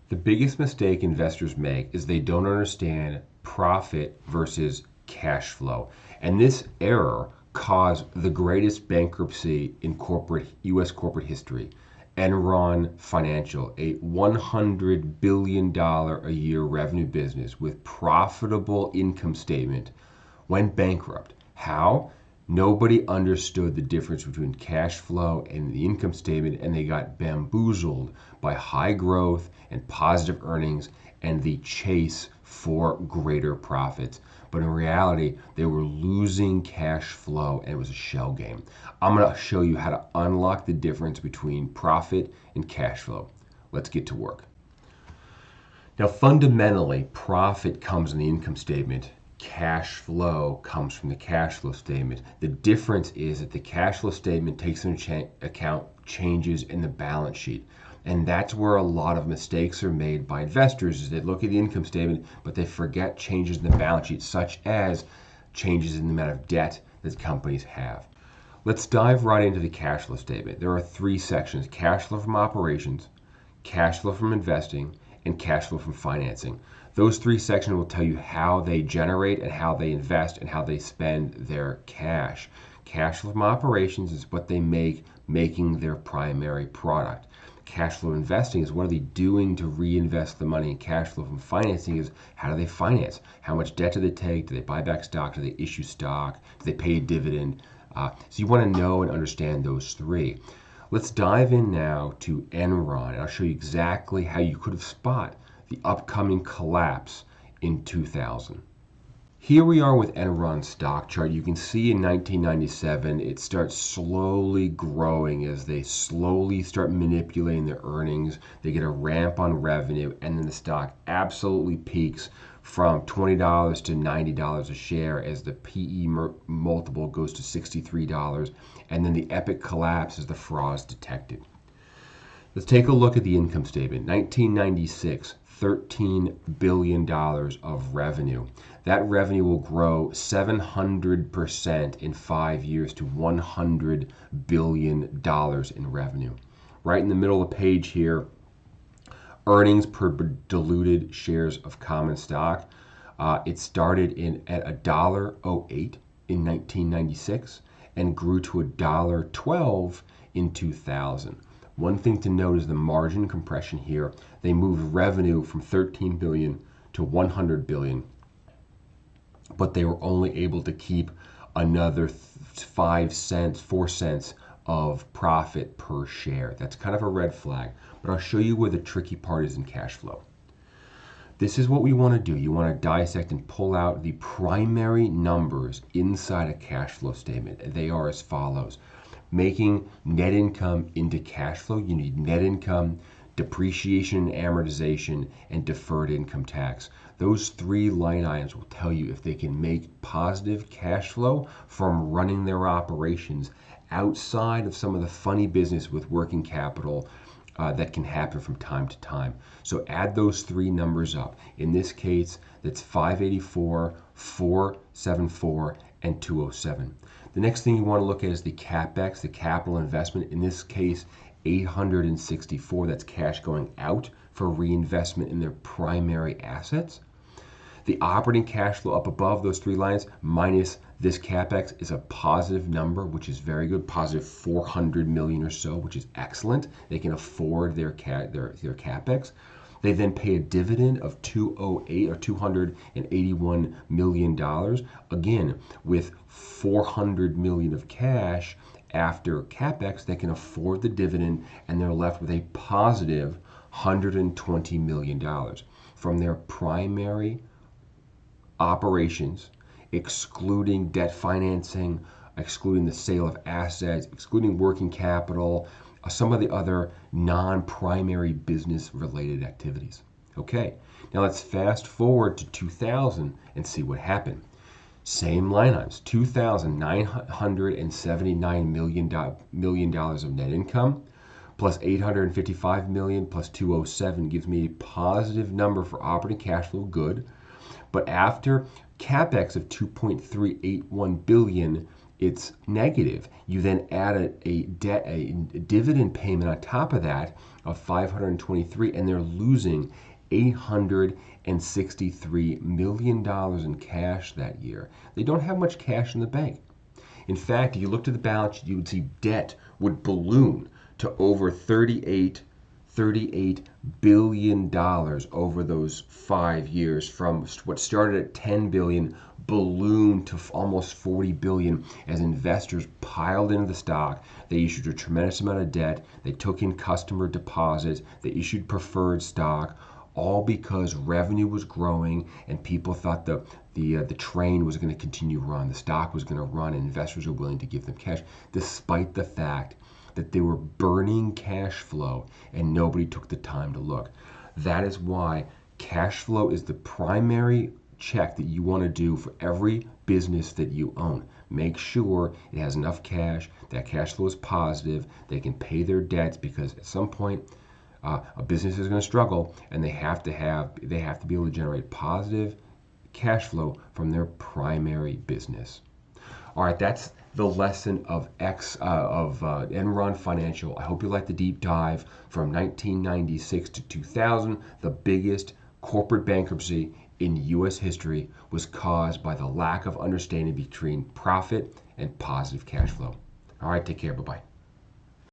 The biggest mistake investors make is they don't understand profit versus cash flow. And this error caused the greatest bankruptcy in US corporate history. Enron Financial, a $100 billion a year revenue business with profitable income statement, went bankrupt. How? Nobody understood the difference between cash flow and the income statement, and they got bamboozled by high growth and positive earnings and the chase for greater profits. But in reality, they were losing cash flow and it was a shell game. I'm going to show you how to unlock the difference between profit and cash flow. Let's get to work. Now, fundamentally, profit comes in the income statement. Cash flow comes from the cash flow statement. The difference is that the cash flow statement takes into account changes in the balance sheet. And that's where a lot of mistakes are made by investors is they look at the income statement, but they forget changes in the balance sheet, such as changes in the amount of debt that companies have. Let's dive right into the cash flow statement. There are three sections: cash flow from operations, cash flow from investing, and cash flow from financing. Those three sections will tell you how they generate and how they invest and how they spend their cash. Cash flow from operations is what they make, making their primary product. Cash flow investing is what are they doing to reinvest the money. And cash flow from financing is how do they finance? How much debt do they take? Do they buy back stock? Do they issue stock? Do they pay a dividend? So you want to know and understand those three. Let's dive in now to Enron, and I'll show you exactly how you could have spot the upcoming collapse in 2000. Here we are with Enron stock chart. You can see in 1997 it starts slowly growing as they slowly start manipulating their earnings. They get a ramp on revenue, and then the stock absolutely peaks from $20 to $90 a share as the PE multiple goes to $63, and then the epic collapse as the fraud is detected. Let's take a look at the income statement. 1996, $13 billion of revenue. That revenue will grow 700% in 5 years to $100 billion in revenue. Right in the middle of the page here, earnings per diluted shares of common stock. It started at $1.08 in 1996 and grew to $1.12 in 2000. One thing to note is the margin compression here. They moved revenue from 13 billion to 100 billion, but they were only able to keep another 4 cents of profit per share. That's kind of a red flag, but I'll show you where the tricky part is in cash flow. This is what we want to do. You want to dissect and pull out the primary numbers inside a cash flow statement. They are as follows. Making net income into cash flow, you need net income, depreciation and amortization, and deferred income tax. Those three line items will tell you if they can make positive cash flow from running their operations outside of some of the funny business with working capital that can happen from time to time. So add those three numbers up. In this case, that's 584, 474, and 207. The next thing you want to look at is the CapEx, the capital investment. In this case, 864, that's cash going out for reinvestment in their primary assets. The operating cash flow up above those three lines minus this CapEx is a positive number, which is very good, positive 400 million or so, which is excellent. They can afford their CapEx. They then pay a dividend of $281 million, again, with 400 million of cash after CapEx. They can afford the dividend, and they're left with a positive $120 million from their primary operations, excluding debt financing, excluding the sale of assets, excluding working capital, some of the other non-primary business related activities. Okay, now let's fast forward to 2000 and see what happened. Same line items, $2,979 million of net income, plus 855 million plus 207 gives me a positive number for operating cash flow, good. But after CapEx of 2.381 billion it's negative. You then add a dividend payment on top of that of 523, and they're losing $863 million in cash that year. They don't have much cash in the bank. In fact, if you looked at the balance sheet, you would see debt would balloon to over $38 billion over those 5 years, from what started at $10 billion ballooned to almost $40 billion as investors piled into the stock. They issued a tremendous amount of debt. They took in customer deposits. They issued preferred stock, all because revenue was growing and people thought the train was going to continue to run. The stock was going to run, and investors were willing to give them cash, despite the fact that they were burning cash flow and nobody took the time to look. That is why cash flow is the primary check that you want to do for every business that you own. Make sure it has enough cash, that cash flow is positive, they can pay their debts, because at some point a business is going to struggle, and they have to be able to generate positive cash flow from their primary business. All right, that's the lesson of Enron Financial. I hope you liked the deep dive from 1996 to 2000. The biggest corporate bankruptcy in U.S. history was caused by the lack of understanding between profit and positive cash flow. All right, take care. Bye-bye.